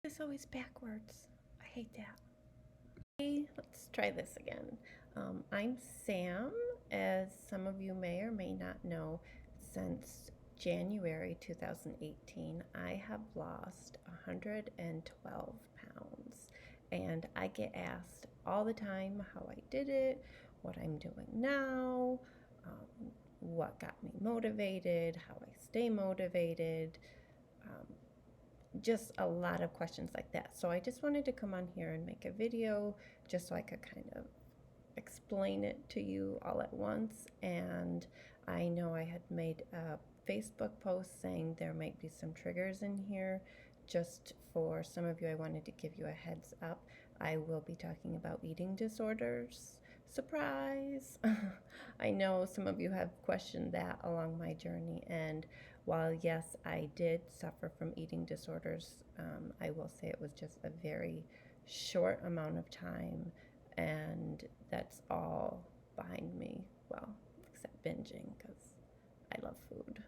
It's always backwards. I hate that. Hey, let's try this again. I'm Sam. As some of you may or may not know, since January 2018, I have lost 112 pounds. And I get asked all the time how I did it, what I'm doing now, what got me motivated, how I stay motivated. Um, just a lot of questions like that. So I just wanted to come on here and make a video just so I could kind of explain it to you all at once. And I know I had made a Facebook post saying there might be some triggers in here. Just for some of you, I wanted to give you a heads up. I will be talking about eating disorders. Surprise! I know some of you have questioned that along my journey, and while yes, I did suffer from eating disorders, I will say it was just a very short amount of time, and that's all behind me. Well, except binging, because I love food.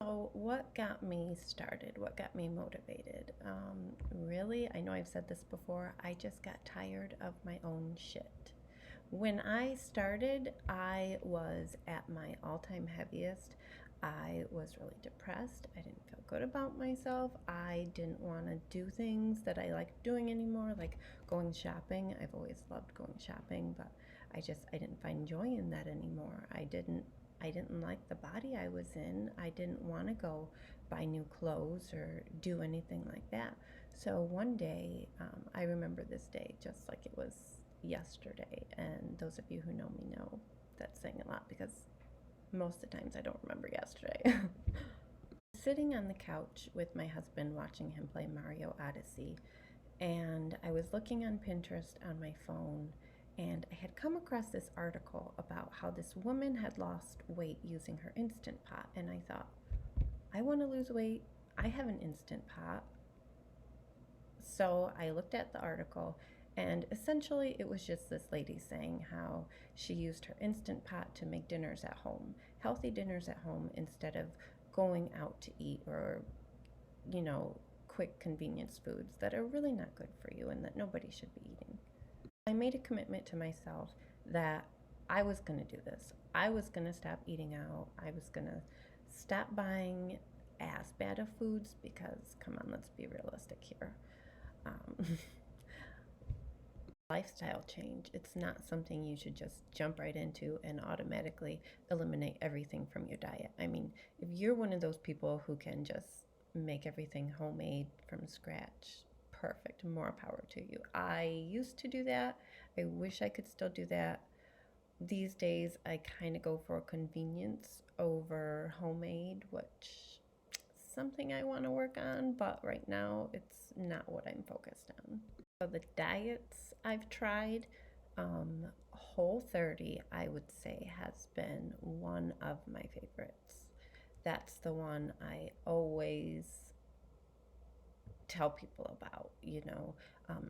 So, what got me started? What got me motivated? Really, I know I've said this before, I just got tired of my own shit. When I started, I was at my all time heaviest. I was really depressed. I didn't feel good about myself. I didn't want to do things that I liked doing anymore, like going shopping. I've always loved going shopping, but I didn't find joy in that anymore. I didn't like the body I was in. I didn't want to go buy new clothes or do anything like that. So one day, I remember this day just like it was yesterday. And those of you who know me know that's saying a lot because most of the times I don't remember yesterday. Sitting on the couch with my husband watching him play Mario Odyssey, and I was looking on Pinterest on my phone, and I had come across this article about how this woman had lost weight using her Instant Pot, and I thought, I want to lose weight. I have an Instant Pot. So I looked at the article, and essentially it was just this lady saying how she used her Instant Pot to make dinners at home, healthy dinners at home, instead of going out to eat or, you know, quick convenience foods that are really not good for you and that nobody should be eating. I made a commitment to myself that I was going to do this. I was going to stop eating out. I was going to stop buying as bad of foods because, come on, let's be realistic here. Um, Lifestyle change, it's not something you should just jump right into and automatically eliminate everything from your diet. I mean, if you're one of those people who can just make everything homemade from scratch, perfect, more power to you. I used to do that. I wish I could still do that. These days, I kind of go for convenience over homemade, which is something I want to work on, but right now it's not what I'm focused on. So the diets I've tried, Whole30, I would say, has been one of my favorites. That's the one I always tell people about.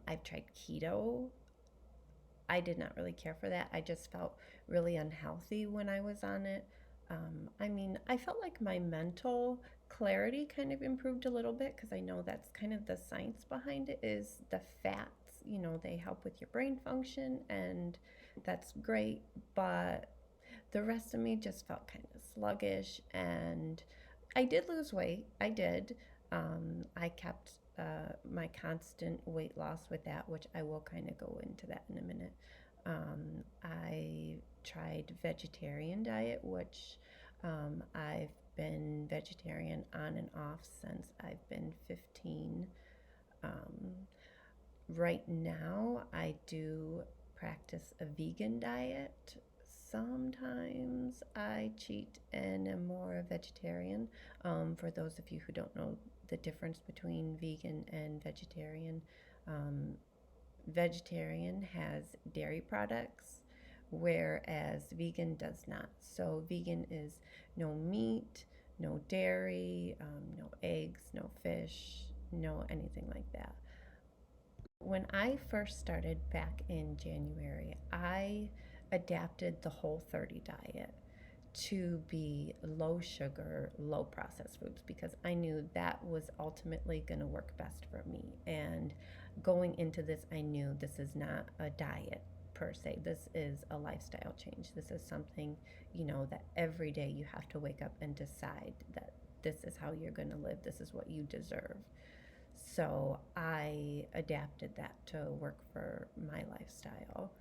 I've tried keto. I did not really care for that. I just felt really unhealthy when I was on it. I mean, I felt like my mental clarity kind of improved a little bit because I know that's kind of the science behind it is the fats. They help with your brain function, and that's great. But the rest of me just felt kind of sluggish, and I did lose weight. I did. I kept my constant weight loss with that, which I will kind of go into that in a minute. I tried vegetarian diet, which I've been vegetarian on and off since I've been 15. Um, right now, I do practice a vegan diet. Sometimes I cheat and am more vegetarian. For those of you who don't know the difference between vegan and vegetarian, um, vegetarian has dairy products, whereas vegan does not. So, vegan is no meat, no dairy, no eggs, no fish, no anything like that. When I first started back in January, I adapted the Whole30 diet to be low sugar, low processed foods, because I knew that was ultimately going to work best for me. And going into this, I knew this is not a diet per se. This is a lifestyle change. This is something, that every day you have to wake up and decide that this is how you're going to live. This is what you deserve. So I adapted that to work for my lifestyle.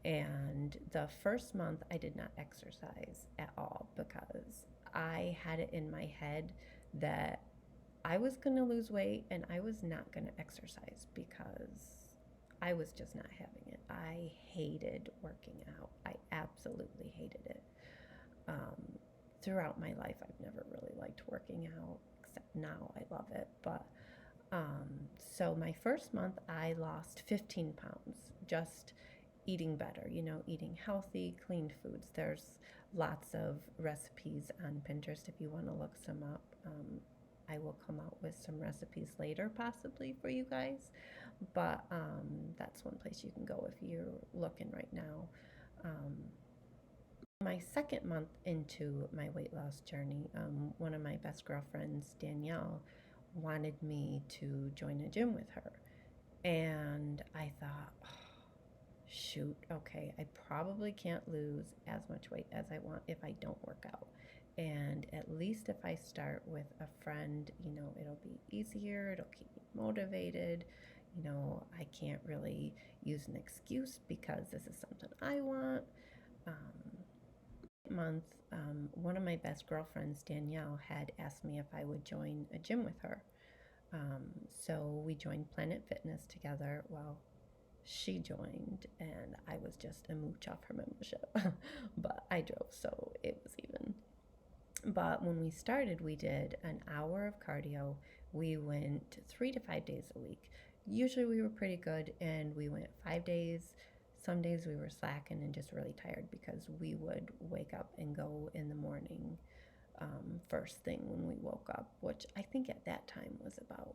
And the first month, I did not exercise at all because I had it in my head that I was going to lose weight and I was not going to exercise because I was just not having it. I hated working out. I absolutely hated it. Um, Throughout my life, I've never really liked working out, except now I love it. But so my first month, I lost 15 pounds just eating better, eating healthy, clean foods. There's lots of recipes on Pinterest if you want to look some up. I will come out with some recipes later, possibly for you guys, but that's one place you can go if you're looking right now. Um, my second month into my weight loss journey, one of my best girlfriends, Danielle, wanted me to join a gym with her. And I thought, oh, shoot, okay, I probably can't lose as much weight as I want if I don't work out. And at least if I start with a friend, it'll be easier, it'll keep me motivated. I can't really use an excuse because this is something I want. Month, one of my best girlfriends, Danielle, had asked me if I would join a gym with her. So we joined Planet Fitness together. Well, she joined, and I was just a mooch off her membership, but I drove, so it was even. But when we started, we did an hour of cardio. We went 3 to 5 days a week. Usually we were pretty good, and we went 5 days. Some days we were slacking and just really tired because we would wake up and go in the morning, first thing when we woke up, which I think at that time was about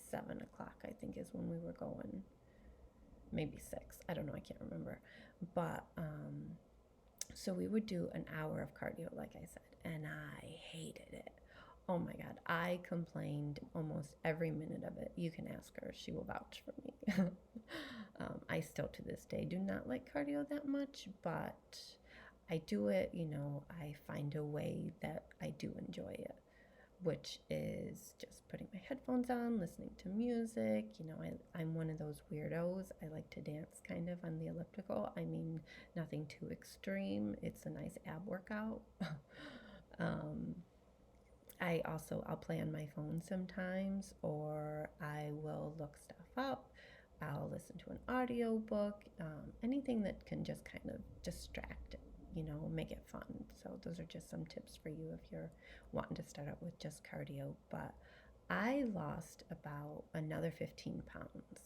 7 o'clock, I think is when we were going. Maybe 6. I don't know. I can't remember. But so we would do an hour of cardio, like I said, and I hated it. Oh my God, I complained almost every minute of it. You can ask her; she will vouch for me. I still, to this day, do not like cardio that much, but I do it. I find a way that I do enjoy it, which is just putting my headphones on, listening to music. I'm one of those weirdos. I like to dance kind of on the elliptical. I mean, nothing too extreme. It's a nice ab workout. um, I'll play on my phone sometimes, or I will look stuff up. I'll listen to an audio book, anything that can just kind of distract, make it fun. So those are just some tips for you if you're wanting to start out with just cardio. But I lost about another 15 pounds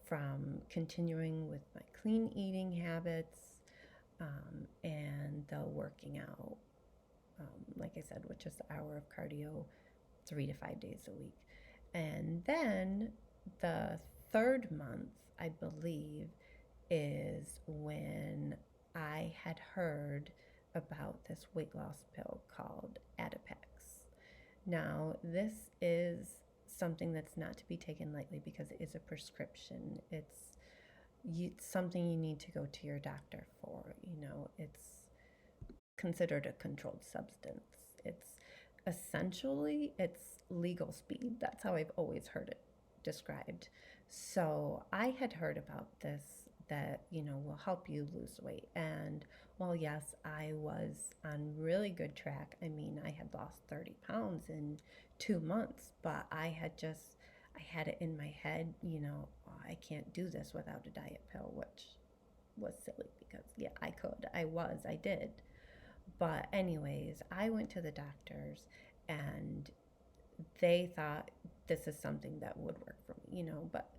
from continuing with my clean eating habits, and the working out. Like I said, with just an hour of cardio 3 to 5 days a week. And then the third month, I believe, is when I had heard about this weight loss pill called Adipex. Now, this is something that's not to be taken lightly because it is a prescription. It's something you need to go to your doctor for. It's considered a controlled substance. It's legal speed. That's how I've always heard it described. So I had heard about this that, will help you lose weight. And well, yes, I was on really good track. I mean, I had lost 30 pounds in 2 months, but I had it in my head, oh, I can't do this without a diet pill, which was silly because, yeah, I did. But, anyways, I went to the doctors and they thought this is something that would work for me, but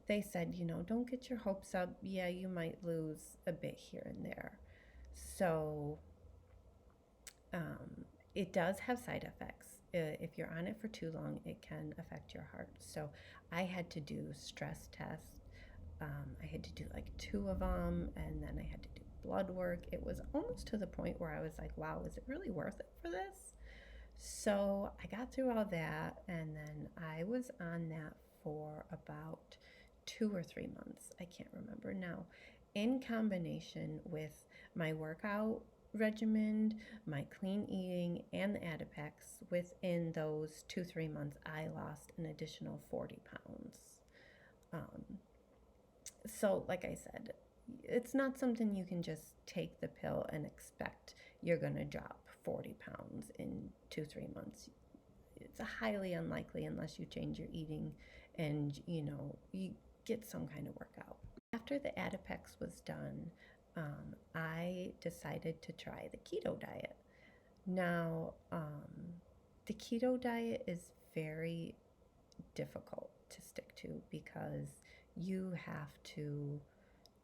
they said, don't get your hopes up. Yeah, you might lose a bit here and there. So, it does have side effects. If you're on it for too long, it can affect your heart. So, I had to do stress tests. I had to do like 2 of them, and then I had to do blood work. It was almost to the point where I was like, wow, is it really worth it for this? So I got through all that, and then I was on that for about 2 or 3 months. I can't remember now. In combination with my workout regimen, my clean eating, and the Adipex, within those 2, 3 months, I lost an additional 40 pounds. Um, so, like I said, it's not something you can just take the pill and expect you're going to drop 40 pounds in 2, 3 months. It's highly unlikely unless you change your eating and you get some kind of workout. After the Adipex was done, I decided to try the keto diet. Now, the keto diet is very difficult to stick to because you have to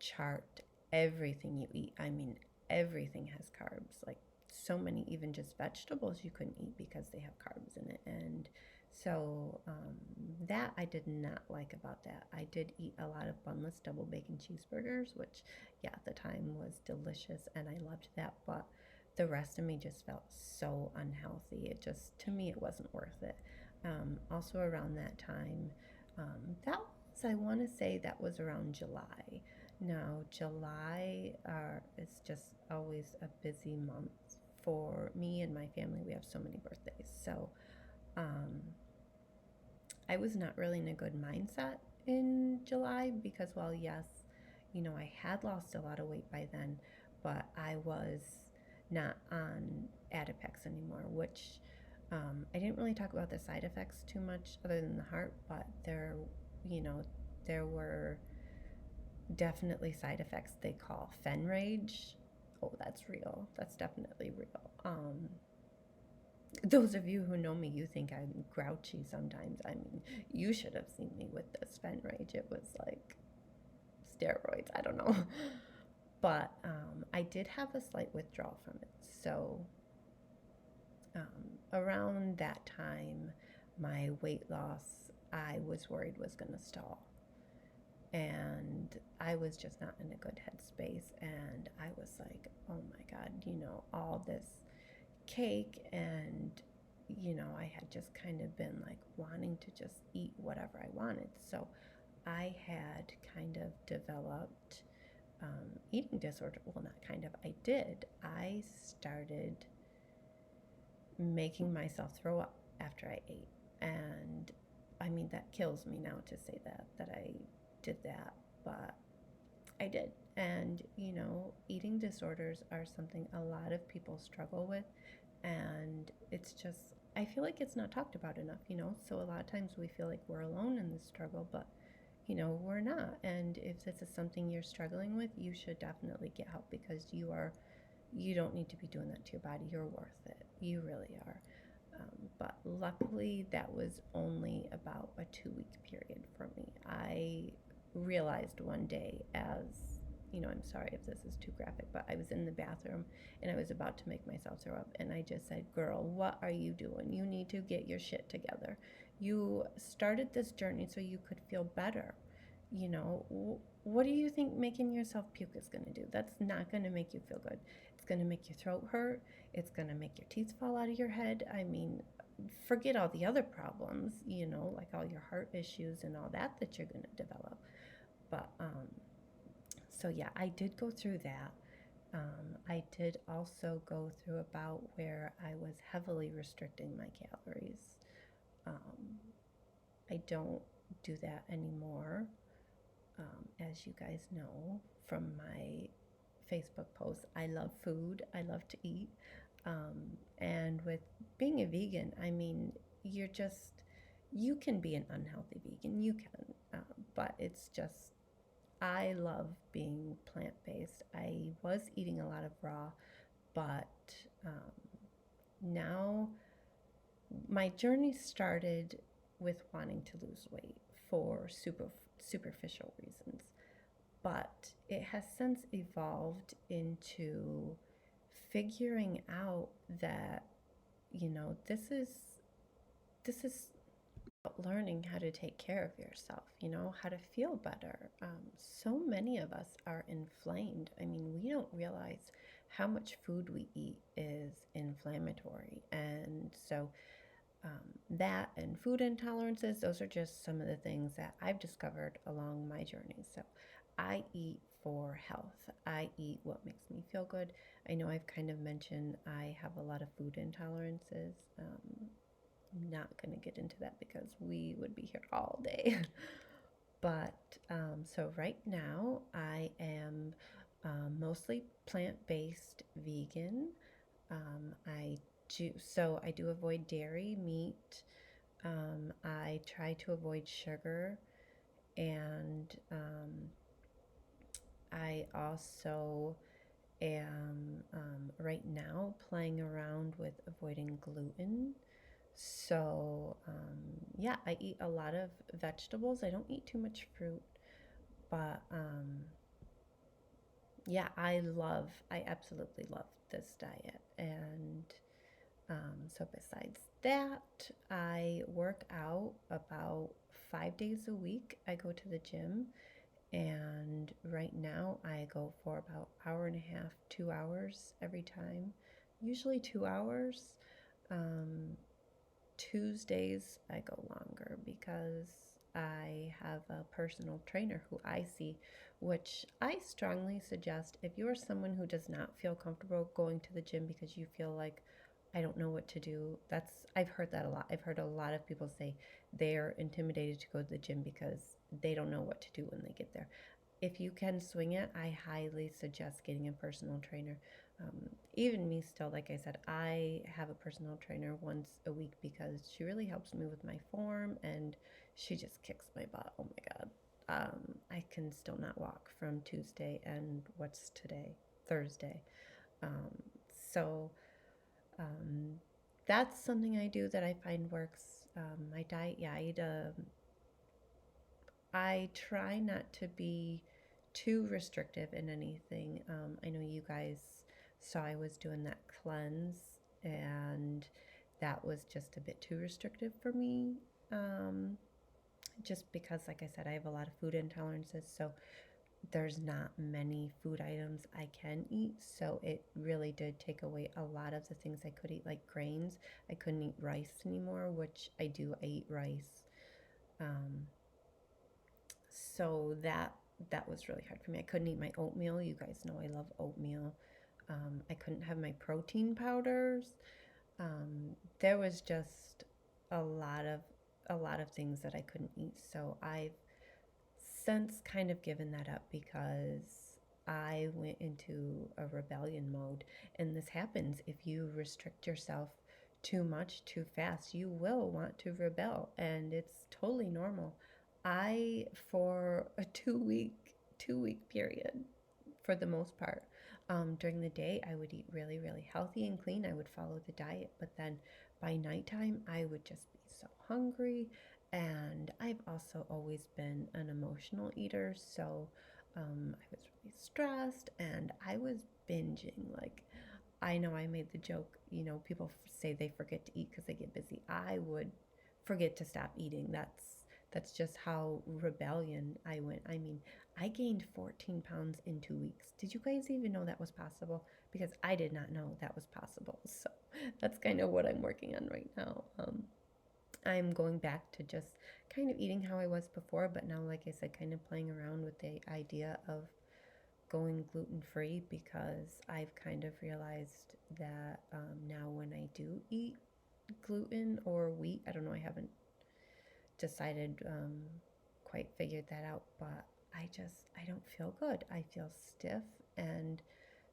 chart everything you eat. I mean, everything has carbs. Like, so many, even just vegetables you couldn't eat because they have carbs in it. And so that I did not like about that. I did eat a lot of bunless double bacon cheeseburgers, which, yeah, at the time was delicious and I loved that. But the rest of me just felt so unhealthy. It just, to me, it wasn't worth it. Also, around that time, that was, I want to say that was around July. Now, July is just always a busy month for me and my family. We have so many birthdays. So um, I was not really in a good mindset in July because, well, yes, I had lost a lot of weight by then, but I was not on Adipex anymore, which I didn't really talk about the side effects too much other than the heart, but there were definitely side effects they call fen rage. Oh, that's real. That's definitely real. Those of you who know me, you think I'm grouchy sometimes. I mean, you should have seen me with this fen rage. It was like steroids. I don't know. But I did have a slight withdrawal from it. So around that time, my weight loss, I was worried was going to stall. And I was just not in a good headspace. And I was like, oh my God, all this cake. And, I had just kind of been like wanting to just eat whatever I wanted. So I had kind of developed eating disorder. Well, not kind of, I did. I started making myself throw up after I ate. And I mean, that kills me now to say that I did that, but I did. And, eating disorders are something a lot of people struggle with. And it's just, I feel like it's not talked about enough, So a lot of times we feel like we're alone in this struggle, but, we're not. And if this is something you're struggling with, you should definitely get help because you don't need to be doing that to your body. You're worth it. You really are. But luckily, that was only about a 2-week period for me. I realized one day, as I'm sorry if this is too graphic, but I was in the bathroom and I was about to make myself throw up, and I just said, girl, what are you doing? You need to get your shit together. You started this journey so you could feel better. What do you think making yourself puke is going to do? That's not going to make you feel good. It's going to make your throat hurt. It's going to make your teeth fall out of your head. I mean, forget all the other problems, like all your heart issues and all that you're going to develop. But so yeah, I did go through that. I did also go through about where I was heavily restricting my calories. I don't do that anymore. As you guys know from my Facebook posts, I love food. I love to eat. And with being a vegan, I mean, you can be an unhealthy vegan. You can. But it's just, I love being plant-based. I was eating a lot of raw, but now my journey started with wanting to lose weight for superficial reasons, but it has since evolved into figuring out that this is learning how to take care of yourself, how to feel better. So many of us are inflamed. I mean, we don't realize how much food we eat is inflammatory. And so that and food intolerances, those are just some of the things that I've discovered along my journey. So I eat for health. I eat what makes me feel good. I know I've kind of mentioned I have a lot of food intolerances. I'm not going to get into that because we would be here all day. But so right now I am mostly plant-based vegan. I do avoid dairy, meat. I try to avoid sugar, and I also am right now playing around with avoiding gluten. So, yeah, I eat a lot of vegetables. I don't eat too much fruit, but yeah, I absolutely love this diet. And so, besides that, I work out about 5 days a week. I go to the gym, and right now I go for about hour and a half, 2 hours every time, usually 2 hours. Um, Tuesdays I go longer because I have a personal trainer who I see, which I strongly suggest if you are someone who does not feel comfortable going to the gym because you feel like I don't know what to do. I've heard that a lot. I've heard a lot of people say they're intimidated to go to the gym because they don't know what to do when they get there. If you can swing it, I highly suggest getting a personal trainer. Even me still, like I said, I have a personal trainer once a week because she really helps me with my form and she just kicks my butt. Oh my God. I can still not walk from Tuesday and what's today? Thursday. Um, so um, that's something I do that I find works. My diet, yeah, I try not to be too restrictive in anything. I know you guys saw I was doing that cleanse, and that was just a bit too restrictive for me. Um, just because, like I said, I have a lot of food intolerances, so there's not many food items I can eat. So it really did take away a lot of the things I could eat, like grains. I couldn't eat rice anymore, which I do. I eat rice. Um, so that was really hard for me. I couldn't eat my oatmeal. You guys know I love oatmeal. I couldn't have my protein powders. There was just a lot of things that I couldn't eat. So I've since kind of given that up because I went into a rebellion mode. And this happens if you restrict yourself too much too fast. You will want to rebel, and it's totally normal. I for a 2 week period, for the most part, during the day I would eat really really healthy and clean. I would follow the diet, but then by nighttime I would just be so hungry. And I've also always been an emotional eater, so I was really stressed and I was binging. Like, I know I made the joke, people say they forget to eat because they get busy. I would forget to stop eating. That's just how rebellion I went. I mean, I gained 14 pounds in 2 weeks. Did you guys even know that was possible? Because I did not know that was possible. So that's kind of what I'm working on right now. I'm going back to just kind of eating how I was before, but now, like I said, kind of playing around with the idea of going gluten free because I've kind of realized that now when I do eat gluten or wheat, I don't know, I haven't decided, quite figured that out, but I don't feel good. I feel stiff. And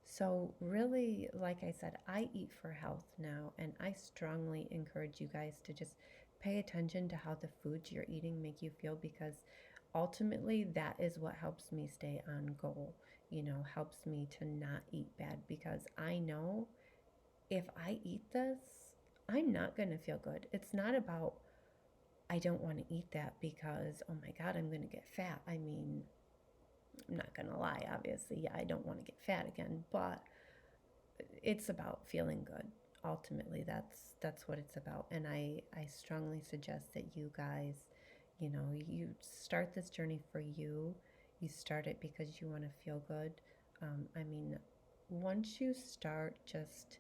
so, really, like I said, I eat for health now, and I strongly encourage you guys to just pay attention to how the foods you're eating make you feel because ultimately that is what helps me stay on goal, helps me to not eat bad because I know if I eat this, I'm not going to feel good. It's not about I don't want to eat that because, oh my God, I'm going to get fat. I mean, I'm not going to lie, obviously. Yeah, I don't want to get fat again, but it's about feeling good. ultimately that's what it's about. And I strongly suggest that you guys, you start this journey for you. You start it because you want to feel good. I mean, once you start just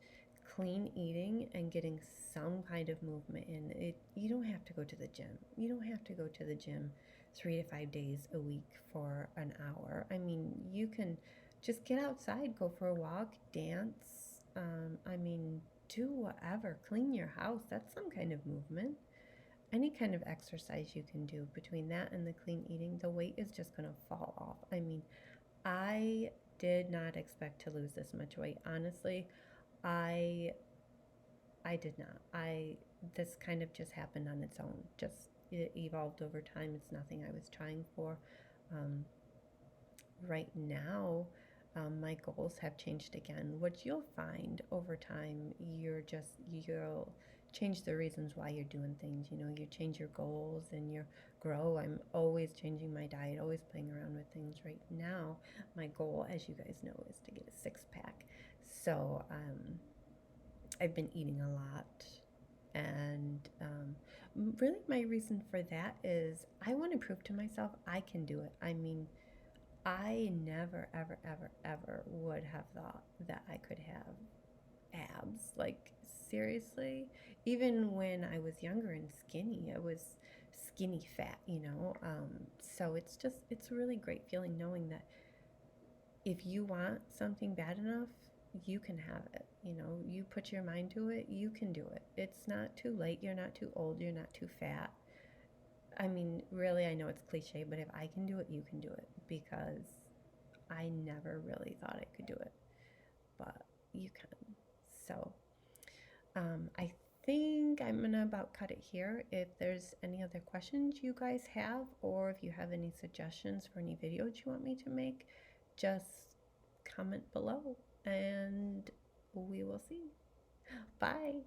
clean eating and getting some kind of movement in it, you don't have to go to the gym. You don't have to go to the gym 3 to 5 days a week for an hour. I mean, you can just get outside, go for a walk, dance. I mean, do whatever. Clean your house. That's some kind of movement. Any kind of exercise you can do between that and the clean eating, the weight is just going to fall off. I mean, I did not expect to lose this much weight. Honestly, I I did not. I This kind of just happened on its own. Just it evolved over time. It's nothing I was trying for. Um, right now, my goals have changed again. What you'll find over time, you'll change the reasons why you're doing things. You change your goals and you grow. I'm always changing my diet, always playing around with things. Right now, my goal, as you guys know, is to get a six pack. So I've been eating a lot. And really, my reason for that is I want to prove to myself I can do it. I mean, I never, ever, ever, ever would have thought that I could have abs. Like, seriously? Even when I was younger and skinny, I was skinny fat. So it's a really great feeling knowing that if you want something bad enough, you can have it. You put your mind to it, you can do it. It's not too late. You're not too old. You're not too fat. I mean, really, I know it's cliche, but if I can do it, you can do it because I never really thought I could do it, but you can. So, I think I'm gonna about cut it here. If there's any other questions you guys have, or if you have any suggestions for any videos you want me to make, just comment below and we will see. Bye.